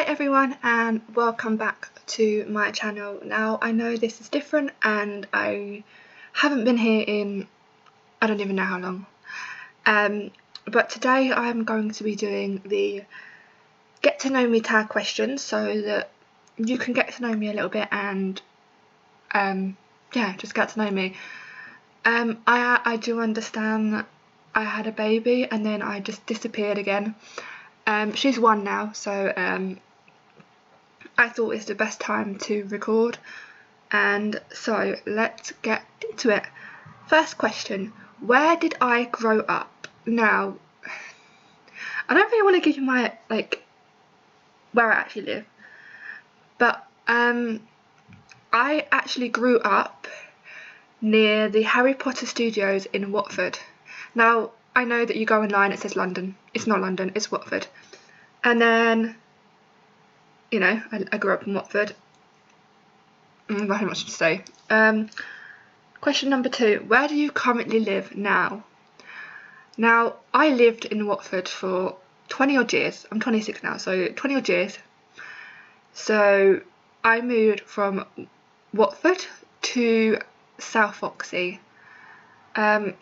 Hi everyone and welcome back to my channel. Now I know this is different and I haven't been here in I don't even know how long, but today I'm going to be doing the get to know me tag questions so that you can get to know me a little bit and yeah, just get to know me. I do understand that I had a baby and then I just disappeared again. She's one now, so I thought it's the best time to record, and so let's get into it. First question, where did I grow up? Now, I don't really want to give you my, where I actually live, but I actually grew up near the Harry Potter studios in Watford. Now, I know that you go online, it says London. It's not London, it's Watford. And then, you know, I grew up in Watford. Nothing much to say. Question number 2, where do you currently live now? Now, I lived in Watford for 20 odd years. I'm 26 now, so 20 odd years. So I moved from Watford to South Foxy. So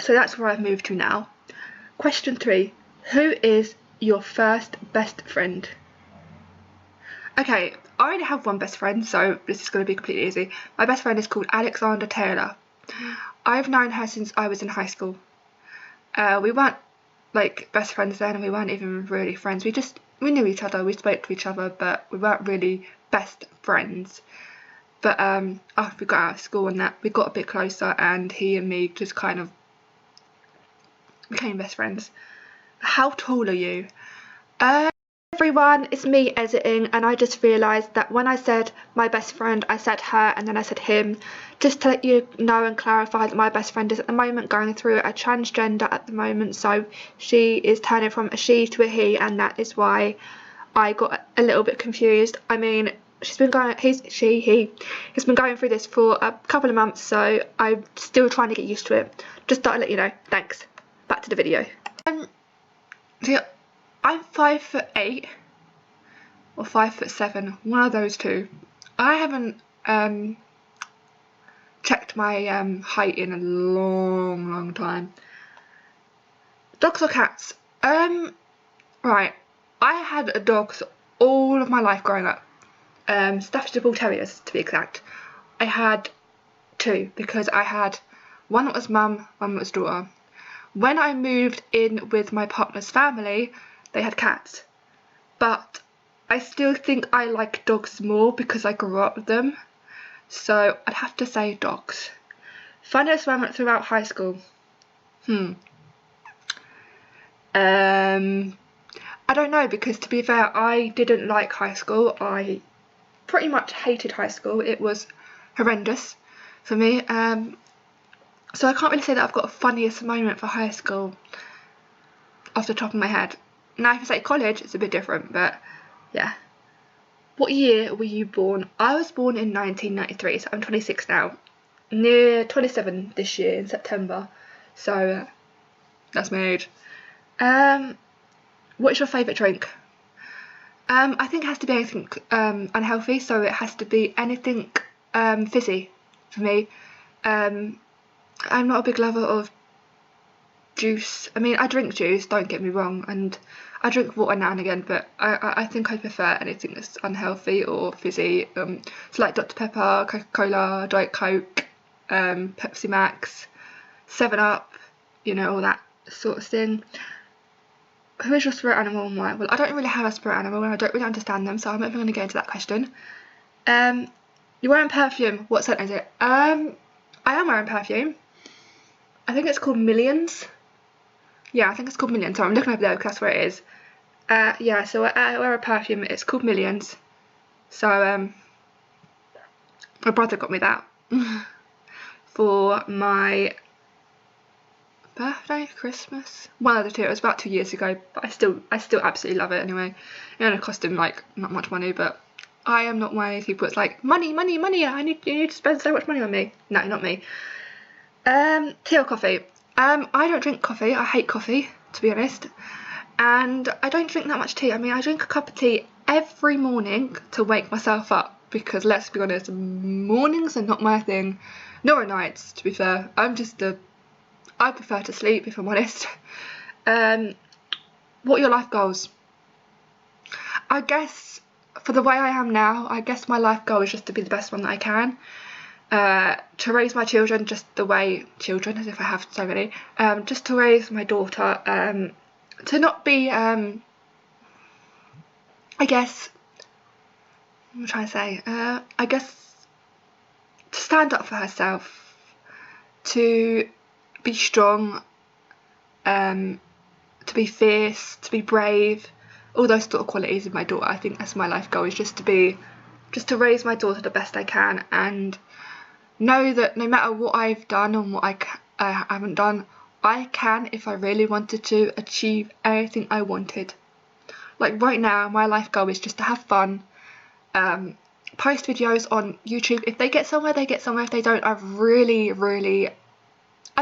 that's where I've moved to now. Question 3, who is your first best friend? Okay, I already have one best friend, so this is going to be completely easy. My best friend is called Alexandra Taylor. I've known her since I was in high school. We weren't like best friends then, and we weren't even really friends. We knew each other, we spoke to each other, but we weren't really best friends. But after we got out of school and that, we got a bit closer, and he and me just kind of became best friends. How tall are you? Everyone, it's me editing, and I just realised that when I said my best friend, I said her and then I said him, just to let you know and clarify that my best friend is at the moment going through a transgender at the moment, so she is turning from a she to a he, and that is why I got a little bit confused. I mean, he's been going through this for a couple of months, so I'm still trying to get used to it. Just thought I'd let you know. Thanks. Back to the video. So I'm 5'8" or 5'7", one of those two. I haven't checked my height in a long time. Dogs or cats? Right, I had dogs all of my life growing up. Staffordshire Bull Terriers to be exact. I had 2 because I had one that was mum, one that was daughter. When I moved in with my partner's family, they had cats, but I still think I like dogs more because I grew up with them, so I'd have to say dogs. Funniest moment throughout high school? I don't know, because to be fair, I didn't like high school. I pretty much hated high school. It was horrendous for me. So I can't really say that I've got a funniest moment for high school off the top of my head. Now if you say college, it's a bit different, but yeah. What year were you born? I was born in 1993, so I'm 26 now. Near 27 this year in September, so that's my age. What's your favourite drink? I think it has to be anything unhealthy, so it has to be anything fizzy for me. I'm not a big lover of juice. I mean, I drink juice, don't get me wrong, and I drink water now and again, but I think I prefer anything that's unhealthy or fizzy. So like Dr Pepper, Coca-Cola, Diet Coke, Pepsi Max, 7-Up, you know, all that sort of thing. Who is your spirit animal and why? Well, I don't really have a spirit animal and I don't really understand them, so I'm not even going to get into that question. You're wearing perfume. What scent is it? I am wearing perfume. I think it's called Millions. Yeah, I think it's called Millions. So I'm looking over there because that's where it is. Yeah, so I wear a perfume. It's called Millions. So my brother got me that for my birthday, Christmas, one of the two. It was about 2 years ago, but I still absolutely love it anyway. It only cost him like not much money, but I am not one of these people. It's like money. You need to spend so much money on me. No, not me. Tea or coffee? I don't drink coffee. I hate coffee, to be honest. and I don't drink that much tea. I mean, I drink a cup of tea every morning to wake myself up, because let's be honest, mornings are not my thing, nor are nights, to be fair. I prefer to sleep, if I'm honest. What are your life goals? I guess for the way I am now, I guess my life goal is just to be the best one that I can. To raise my children just the way, children as if I have so many, just to raise my daughter, to not be, I guess, what am I trying to say, I guess to stand up for herself, to be strong, to be fierce, to be brave, all those sort of qualities in my daughter. I think that's my life goal, is just to raise my daughter the best I can, and know that no matter what I've done and what I haven't done, I can, if I really wanted to, achieve anything I wanted. Like right now, my life goal is just to have fun, post videos on YouTube. If they get somewhere, they get somewhere. If they don't, I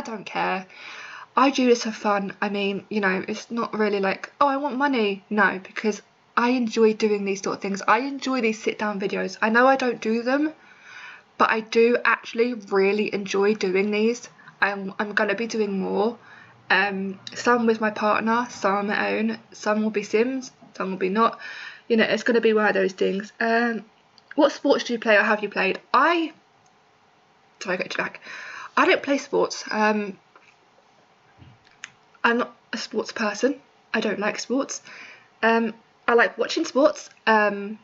don't care. I do this for fun. I mean, you know, it's not really like, oh, I want money. No, because I enjoy doing these sort of things. I enjoy these sit down videos. I know I don't do them, but I do actually really enjoy doing these. I'm going to be doing more. Some with my partner, some on my own. Some will be Sims, some will be not. You know, it's going to be one of those things. What sports do you play, or have you played? I don't play sports. I'm not a sports person. I don't like sports. I like watching sports, but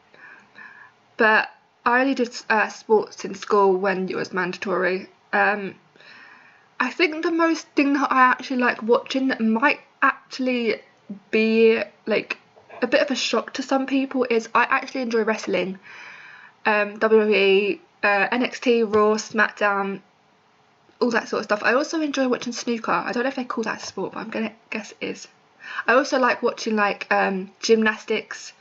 I only did sports in school when it was mandatory. I think the most thing that I actually like watching that might actually be like a bit of a shock to some people is I actually enjoy wrestling. WWE, NXT, Raw, SmackDown, all that sort of stuff. I also enjoy watching snooker. I don't know if they call that a sport, but I'm gonna guess it is. I also like watching like gymnastics,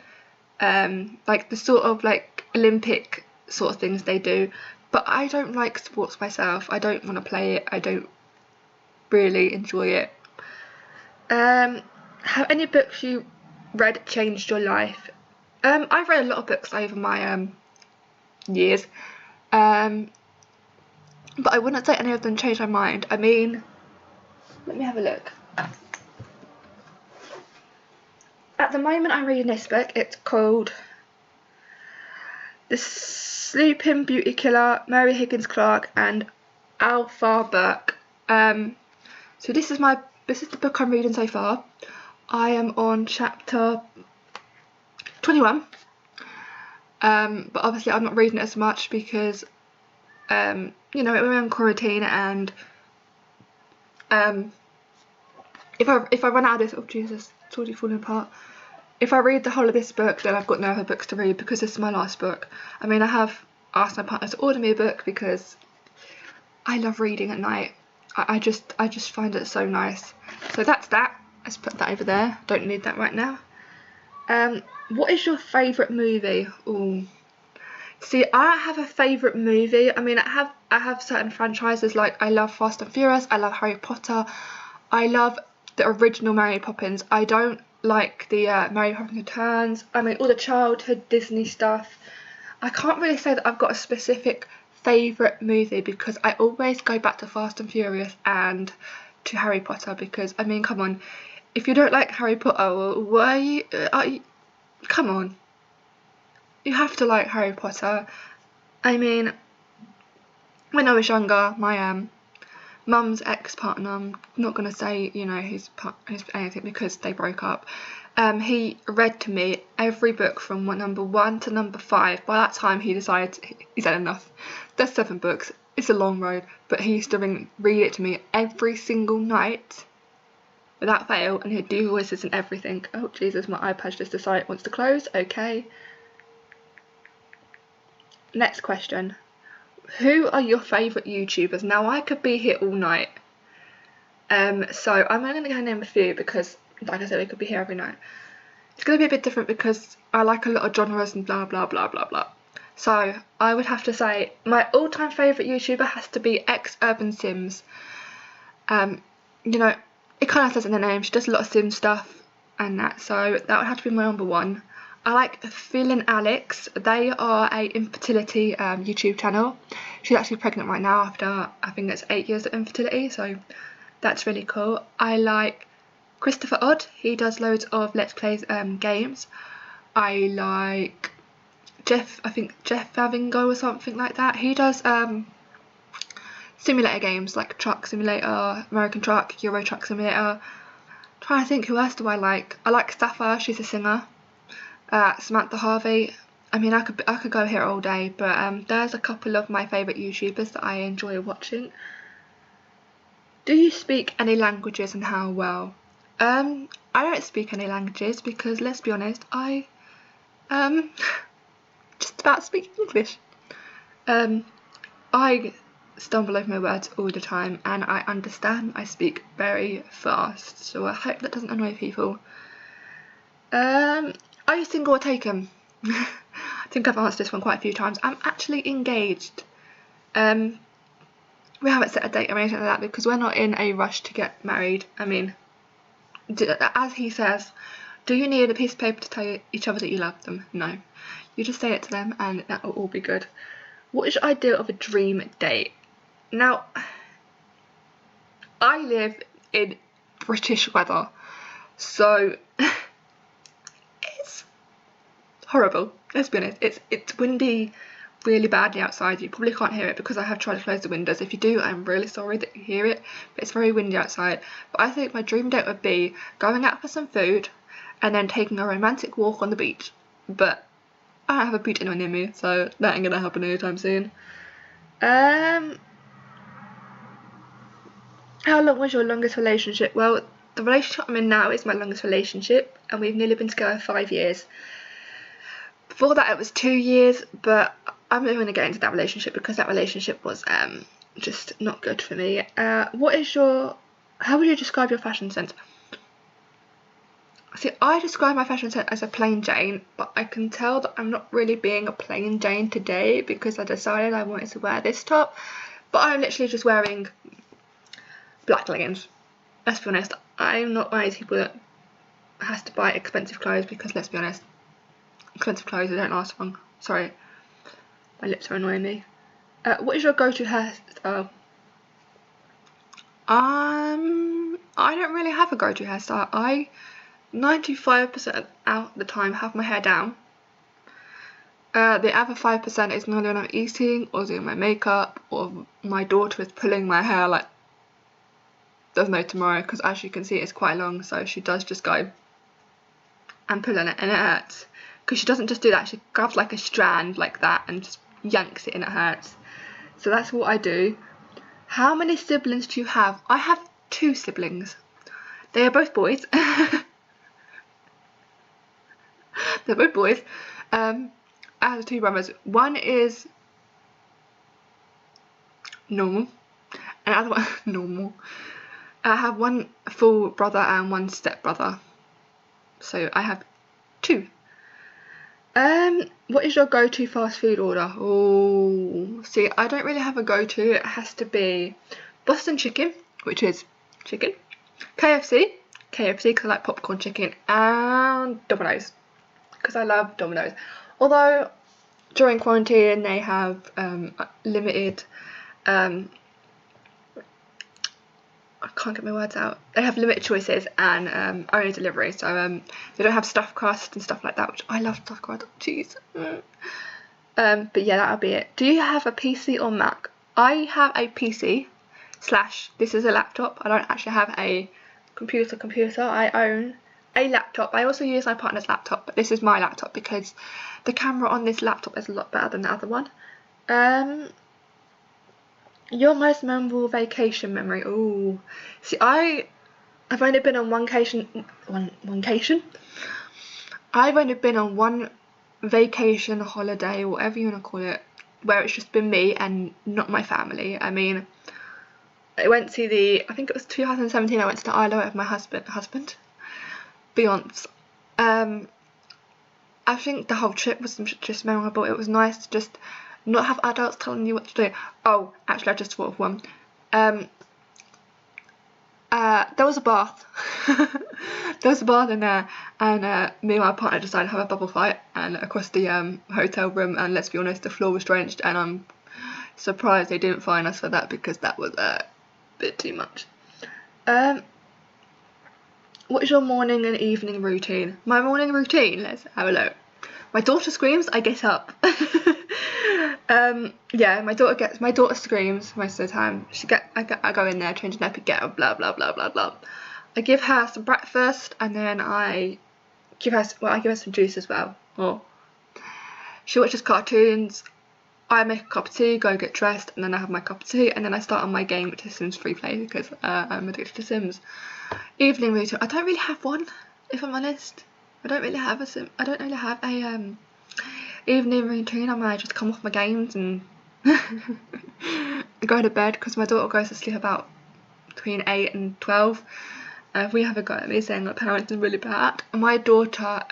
like the sort of like Olympic sort of things they do. But I don't like sports myself. I don't want to play it. I don't really enjoy it. Have any books you read changed your life? I've read a lot of books over my years, but I wouldn't say any of them changed my mind. I mean, let me have a look. At the moment I'm reading this book. It's called The Sleeping Beauty Killer, Mary Higgins Clark and Alpha Burke. So this is the book I'm reading so far. I am on chapter 21. But obviously I'm not reading it as much because you know, we're in quarantine, and if I run out of this, oh Jesus, it's already falling apart. If I read the whole of this book, then I've got no other books to read because this is my last book. I mean, I have asked my partner to order me a book because I love reading at night. I just find it so nice. So that's that. Let's put that over there. Don't need that right now. What is your favourite movie? Ooh. See, I don't have a favourite movie. I mean, I have certain franchises, like I love Fast and Furious, I love Harry Potter, I love the original Mary Poppins. I don't like the Mary Poppins Returns. I mean, all the childhood Disney stuff. I can't really say that I've got a specific favourite movie because I always go back to Fast and Furious and to Harry Potter because, I mean, come on. If you don't like Harry Potter, why are you, come on. You have to like Harry Potter. I mean, when I was younger, my mum's ex-partner, I'm not going to say, you know, his anything because they broke up, he read to me every book from number 1 to number 5. By that time he decided he's had enough. There's 7 books, it's a long road, but he used to read it to me every single night without fail, and he'd do voices and everything. Oh Jesus, my iPad just decided it wants to close. Okay. Next question. Who are your favourite YouTubers? Now, I could be here all night. So I'm only going to go name a few because, like I said, we could be here every night. It's going to be a bit different because I like a lot of genres and blah, blah, blah, blah, blah. So I would have to say my all-time favourite YouTuber has to be Urban Sims. You know, it kind of says in the name, she does a lot of Sim stuff. and that, so that would have to be my number one. I like Phil and Alex. They are a infertility YouTube channel. She's actually pregnant right now after I think it's 8 years of infertility, so that's really cool. I like Christopher Odd. He does loads of Let's Plays games. I like Jeff Favingo or something like that. He does simulator games like Truck Simulator, American Truck, Euro Truck Simulator. Trying to think, who else do I like? I like Sapphire, she's a singer. Samantha Harvey. I mean, I could go here all day, but there's a couple of my favourite YouTubers that I enjoy watching. Do you speak any languages and how well? I don't speak any languages because, let's be honest, I just about speak English. I stumble over my words all the time, and I understand I speak very fast, so I hope that doesn't annoy people. Are you single or taken? I think I've answered this one quite a few times. I'm actually engaged. We haven't set a date or anything like that because we're not in a rush to get married. I mean, as he says, do you need a piece of paper to tell each other that you love them? No. You just say it to them and that will all be good. What is your idea of a dream date? Now, I live in British weather, so it's horrible, let's be honest. It's windy really badly outside. You probably can't hear it because I have tried to close the windows. If you do, I'm really sorry that you hear it, but it's very windy outside. But I think my dream date would be going out for some food and then taking a romantic walk on the beach. But I don't have a beach anywhere near me, so that ain't gonna happen anytime soon. How long was your longest relationship? Well, the relationship I'm in now is my longest relationship, and we've nearly been together 5 years. Before that it was 2 years, but I'm not going to get into that relationship because that relationship was just not good for me. How would you describe your fashion sense? See, I describe my fashion sense as a plain Jane, but I can tell that I'm not really being a plain Jane today because I decided I wanted to wear this top, but I'm literally just wearing black leggings. Let's be honest, I'm not one of these people that has to buy expensive clothes because, let's be honest, expensive clothes, they don't last long. Sorry, my lips are annoying me. What is your go-to hairstyle? I don't really have a go-to hairstyle. I 95% of the time have my hair down. The other 5% is normally when I'm eating or doing my makeup, or my daughter is pulling my hair like there's no tomorrow, because as you can see it's quite long, so she does just go and pull on it and it hurts. Because she doesn't just do that, she grabs like a strand like that and just yanks it and it hurts. So that's what I do. How many siblings do you have? I have 2 siblings. They are both boys. They're both boys. I have 2 brothers. One is normal, and the other one normal. I have 1 full brother and 1 step brother. So I have 2. What is your go-to fast food order? Oh, see, I don't really have a go-to. It has to be Boston chicken, which is chicken, KFC because I like popcorn chicken, and Domino's because I love Domino's. Although during quarantine they have limited I can't get my words out. They have limited choices and only delivery, so they don't have stuffed crust and stuff like that, which I love stuffed crust. Cheese. But yeah, that'll be it. Do you have a PC or Mac? I have a PC / this is a laptop. I don't actually have a computer. I own a laptop. I also use my partner's laptop, but this is my laptop because the camera on this laptop is a lot better than the other one. Your most memorable vacation memory? Ooh, see, I've only been on one vacation. I've only been on one vacation, holiday, whatever you want to call it, where it's just been me and not my family. I mean, I went to I think it was 2017. I went to the island with my husband, Beyonce. I think the whole trip was just memorable. It was nice to just not have adults telling you what to do. Oh, actually, I just thought of one. There was a bath. There was a bath in there, and me and my partner decided to have a bubble fight and across the hotel room, and let's be honest, the floor was drenched, and I'm surprised they didn't fine us for that because that was a bit too much. What is your morning and evening routine? My morning routine, let's have a look. My daughter screams, I get up. Yeah, my daughter screams most of the time. I go in there, change a nappy, get up, blah blah blah blah blah. I give her some breakfast, and then I give her some juice as well. Or she watches cartoons. I make a cup of tea, go get dressed, and then I have my cup of tea, and then I start on my game, which is Sims Free Play, because I'm addicted to Sims. Evening routine. I don't really have one, if I'm honest. I don't really have a evening routine. I might just come off my games and go to bed, because my daughter goes to sleep about between 8 and 12. We have a go at me saying that parenting really bad. My daughter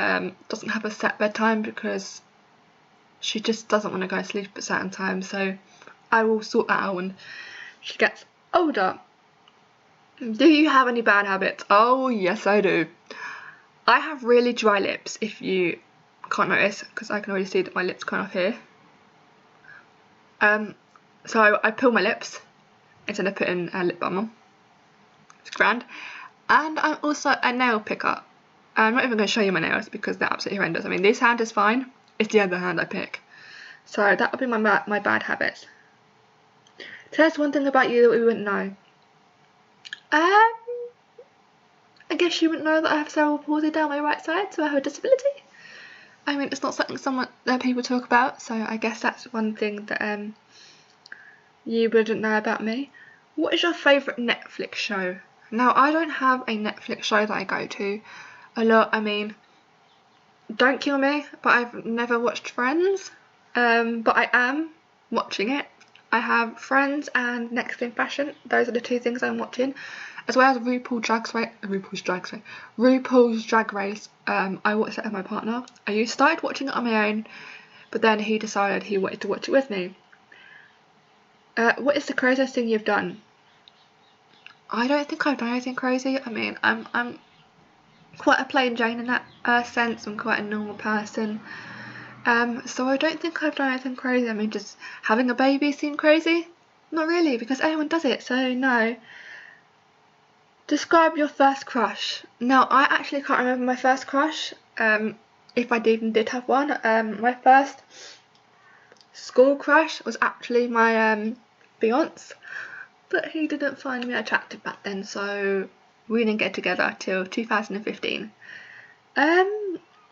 doesn't have a set bedtime because she just doesn't want to go to sleep at certain times, so I will sort that out when she gets older. Do you have any bad habits? Oh yes, I do. I have really dry lips, if you can't notice, because I can already see that my lips come off here. So I peel my lips instead of putting a lip balm on. It's grand. And I'm also a nail picker. I'm not even going to show you my nails because they're absolutely horrendous. I mean, this hand is fine, it's the other hand I pick. So that would be my bad habits. Tell us one thing about you that we wouldn't know. I guess you wouldn't know that I have cerebral palsy down my right side, so I have a disability. I mean, it's not something that people talk about, so I guess that's one thing that you wouldn't know about me. What is your favourite Netflix show? Now, I don't have a Netflix show that I go to a lot. I mean, don't kill me, but I've never watched Friends, but I am watching it. I have Friends and Next in Fashion. Those are the two things I'm watching, as well as RuPaul's Drag Race. I watched that with my partner. I started watching it on my own, but then he decided he wanted to watch it with me. What is the craziest thing you've done? I don't think I've done anything crazy. I mean, I'm quite a plain Jane in that sense. I'm quite a normal person. So I don't think I've done anything crazy. I mean, just having a baby seemed crazy? Not really, because everyone does it, so no. Describe your first crush. Now, I actually can't remember my first crush, if I even did have one. My first school crush was actually my fiance, but he didn't find me attractive back then, so we didn't get together till 2015.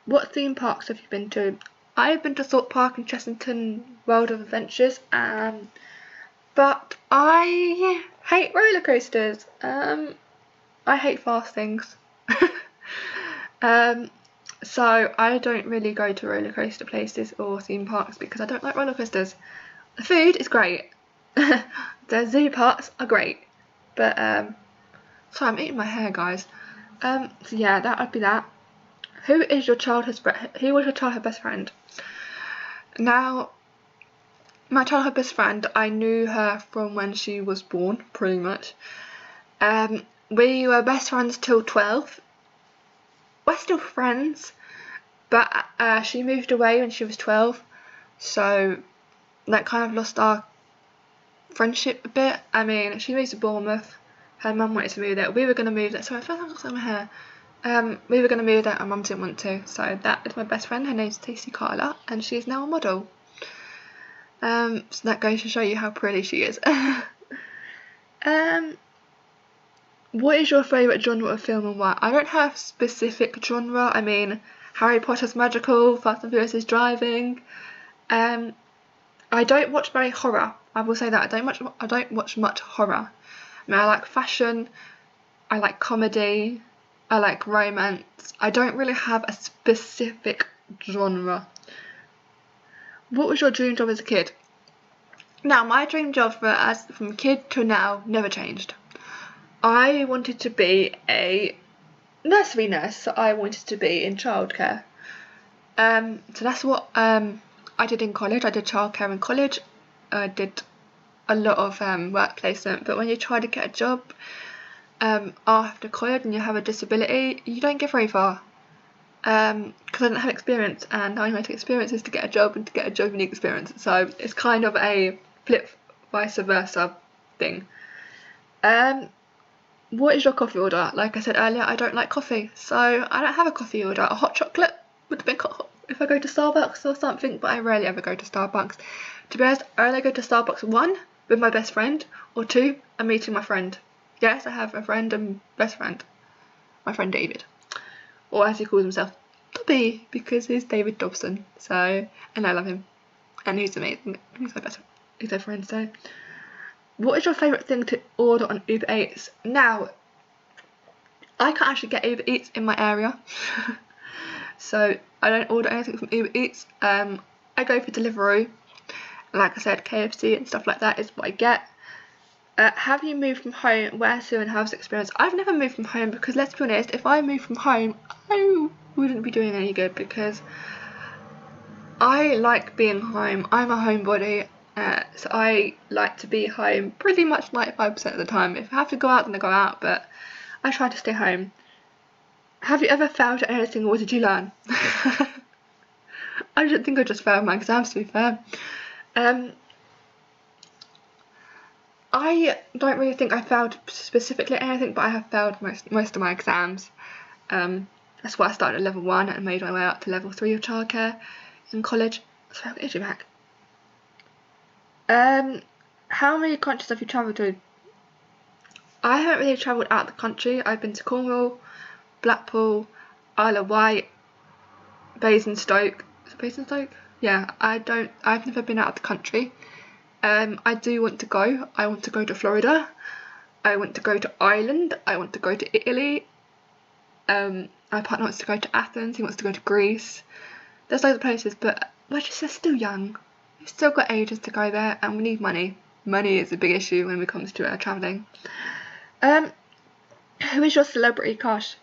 What theme parks have you been to? I've been to Thorpe Park and Chessington World of Adventures, but I hate roller coasters. I hate fast things. So I don't really go to roller coaster places or theme parks because I don't like roller coasters. The food is great. The zoo parks are great, but sorry, I'm eating my hair, guys. So yeah, that would be that. Who was your childhood best friend? Now, my childhood best friend, I knew her from when she was born, pretty much. We were best friends till 12. We're still friends, but she moved away when she was 12, so that kind of lost our friendship a bit. I mean, she moved to Bournemouth. Her mum wanted to move there. We were going to move there. Sorry, I feel like I've got some hair. We were going to move there, and mum didn't want to. So that is my best friend. Her name's Stacey Carla, and she is now a model. So that goes to show you how pretty she is. What is your favourite genre of film and why? I don't have a specific genre. I mean, Harry Potter's magical, Fast and Furious is driving. I don't watch very horror. I will say that I don't watch much horror. I mean, I like fashion, I like comedy, I like romance. I don't really have a specific genre. What was your dream job as a kid? Now, my dream job from kid to now never changed. I wanted to be a nursery nurse, so I wanted to be in childcare. So that's what I did in college. I did childcare in college. I did a lot of work placement, but when you try to get a job, after college and you have a disability, you don't get very far. Because I didn't have experience, and the only way to experience is to get a job, and to get a job you need experience. So it's kind of a flip vice versa thing. What is your coffee order? Like I said earlier, I don't like coffee, so I don't have a coffee order. A hot chocolate would have been cool if I go to Starbucks or something, but I rarely ever go to Starbucks. To be honest, I only go to Starbucks, 1, with my best friend, or 2, I'm meeting my friend. Yes, I have a friend and best friend. My friend David. Or as he calls himself, Dobby, because he's David Dobson. So, and I love him. And he's amazing. He's my friend. So, what is your favourite thing to order on Uber Eats? Now, I can't actually get Uber Eats in my area. So, I don't order anything from Uber Eats. I go for delivery. Like I said, KFC and stuff like that is what I get. Have you moved from home? Where to and how's the experience? I've never moved from home because, let's be honest, if I moved from home, I wouldn't be doing any good because I like being home. I'm a homebody, so I like to be home pretty much 95% of the time. If I have to go out, then I go out, but I try to stay home. Have you ever failed at anything, or what did you learn? I don't think I just failed my exams, to be fair. I don't really think I failed specifically at anything, but I have failed most of my exams. That's why I started at level 1 and made my way up to level 3 of childcare in college. Sorry, I'll get you back. How many countries have you travelled to? I haven't really travelled out of the country. I've been to Cornwall, Blackpool, Isle of Wight, Basingstoke. Is it Basingstoke? Yeah, I've never been out of the country. I do want to go. I want to go to Florida. I want to go to Ireland. I want to go to Italy. My partner wants to go to Athens. He wants to go to Greece. There's loads of places, but we're just still young. We've still got ages to go there, and we need money. Money is a big issue when it comes to travelling. Who is your celebrity crush?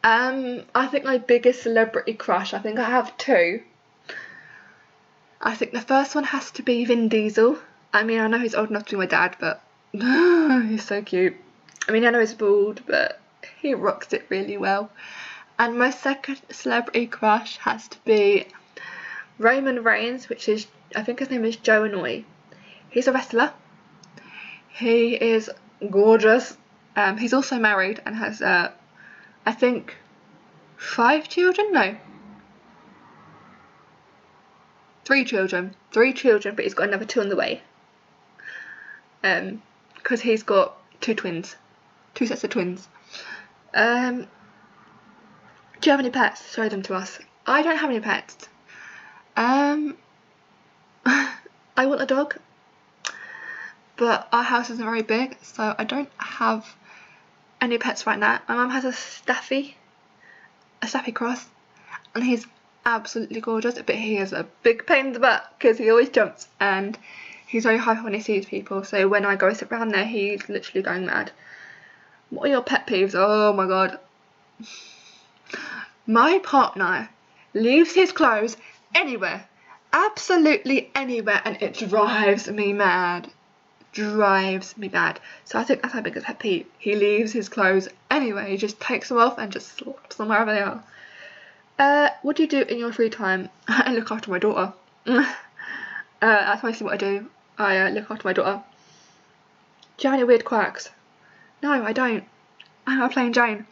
I think my biggest celebrity crush, I think I have 2. I think the first one has to be Vin Diesel. I mean, I know he's old enough to be my dad, but he's so cute. I mean, I know he's bald, but he rocks it really well. And my second celebrity crush has to be Roman Reigns, which is, I think his name is Joe Anoa'i. He's a wrestler. He is gorgeous. He's also married and has, I think, 5 children? No. 3 children, but he's got another 2 on the way. Because he's got 2 sets of twins. Do you have any pets? Show them to us. I don't have any pets. I want a dog, but our house isn't very big, so I don't have any pets right now. My mum has a Staffy cross, and he's absolutely gorgeous, but he is a big pain in the butt because he always jumps and he's very hyper when he sees people, so when I go sit around there he's literally going mad. What are your pet peeves? Oh my god. My partner leaves his clothes anywhere, absolutely anywhere, and it drives me mad. So I think that's my biggest pet peeve. He leaves his clothes anywhere, he just takes them off and just slaps them wherever they are. What do you do in your free time? I look after my daughter. That's mostly what I do. I look after my daughter. Do you have any weird quirks? No, I don't. I'm a plain Jane.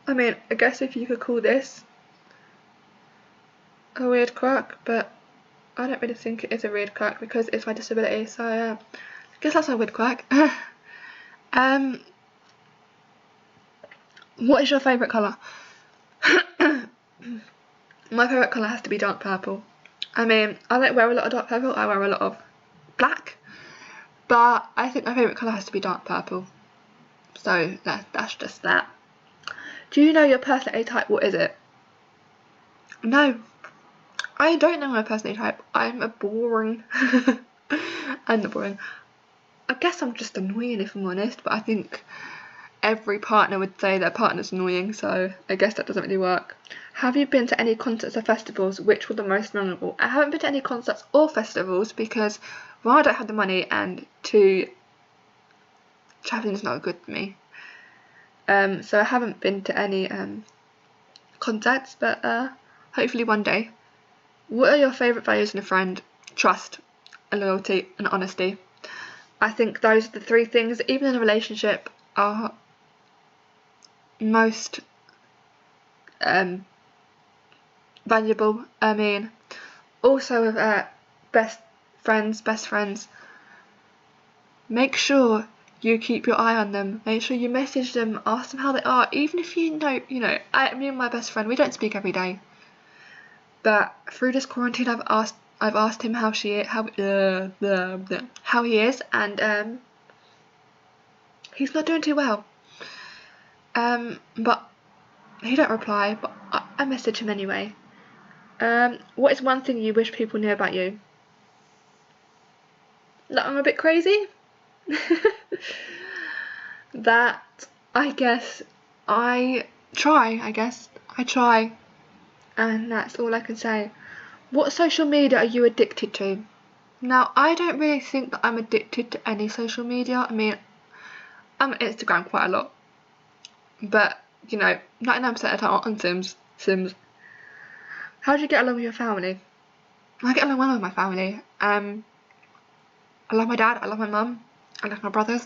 I mean, I guess if you could call this a weird quirk, but I don't really think it is a weird quirk because it's my disability, so I guess that's my weird quirk. What is your favourite colour? My favourite colour has to be dark purple. I mean, I don't wear a lot of dark purple, I wear a lot of black, but I think my favourite colour has to be dark purple. So that's just that. Do you know your personality type? What is it? No, I don't know my personality type. I'm a boring. I'm not boring. I guess I'm just annoying if I'm honest, but I think every partner would say their partner's annoying, so I guess that doesn't really work. Have you been to any concerts or festivals? Which were the most memorable? I haven't been to any concerts or festivals because one, I don't have the money, and two, travelling is not good for me. So I haven't been to any concerts, but hopefully one day. What are your favourite values in a friend? Trust, and loyalty, and honesty. I think those are the three things, even in a relationship, are most valuable. I mean, also with best friends, make sure you keep your eye on them. Make sure you message them, ask them how they are, even if me and my best friend, we don't speak every day, but through this quarantine, I've asked him how he is, and he's not doing too well. But he don't reply, but I message him anyway. What is one thing you wish people knew about you? That I'm a bit crazy? That I guess I try, and that's all I can say. What social media are you addicted to? Now, I don't really think that I'm addicted to any social media. I mean, I'm on Instagram quite a lot, but 99% of the time I'm on Sims. How do you get along with your family? I get along well with my family. I love my dad, I love my mum, I love my brothers.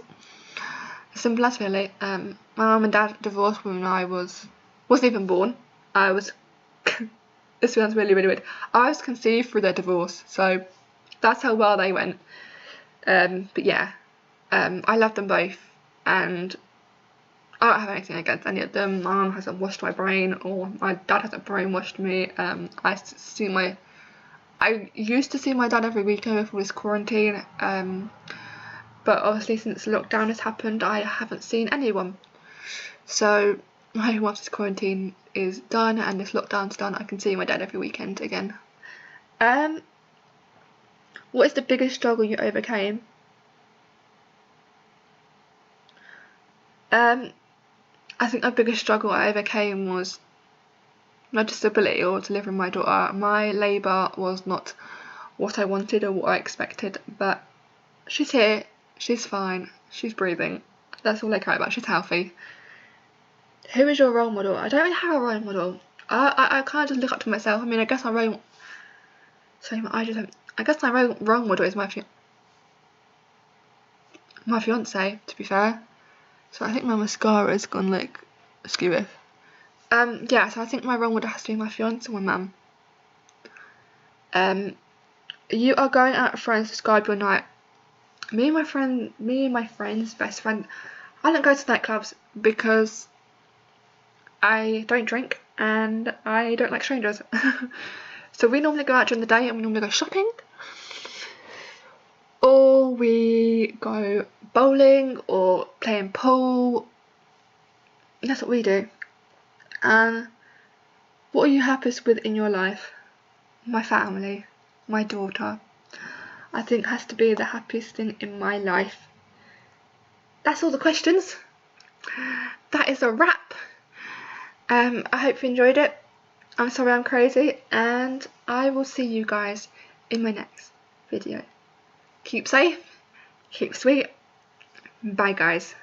Simple as, really. My mum and dad divorced when I wasn't even born. This sounds really, really weird. I was conceived through their divorce, so that's how well they went. But yeah, I love them both, and I don't have anything against any of them. My mum hasn't washed my brain, or my dad hasn't brainwashed me. I used to see my dad every weekend before this quarantine, but obviously since lockdown has happened, I haven't seen anyone. So once this quarantine is done and this lockdown's done, I can see my dad every weekend again. What is the biggest struggle you overcame? I think the biggest struggle I overcame was my disability, or delivering my daughter. My labour was not what I wanted or what I expected, but she's here, she's fine, she's breathing. That's all I care about. She's healthy. Who is your role model? I don't really have a role model. I kind of just look up to myself. I mean, I guess my role model is my fiance, to be fair. So I think my mascara's gone like skew. Yeah, so I think my role model has to be my fiance or my mum. You are going out with friends, describe your night. Me and my friend's best friend, I don't go to nightclubs because I don't drink and I don't like strangers. So we normally go out during the day, and we normally go shopping, or we go bowling or playing pool. That's what we do. What are you happiest with in your life? My family, my daughter, I think has to be the happiest thing in my life. That's all the questions. That is a wrap. I hope you enjoyed it. I'm sorry I'm crazy, and I will see you guys in my next video. Keep safe, keep sweet. Bye guys.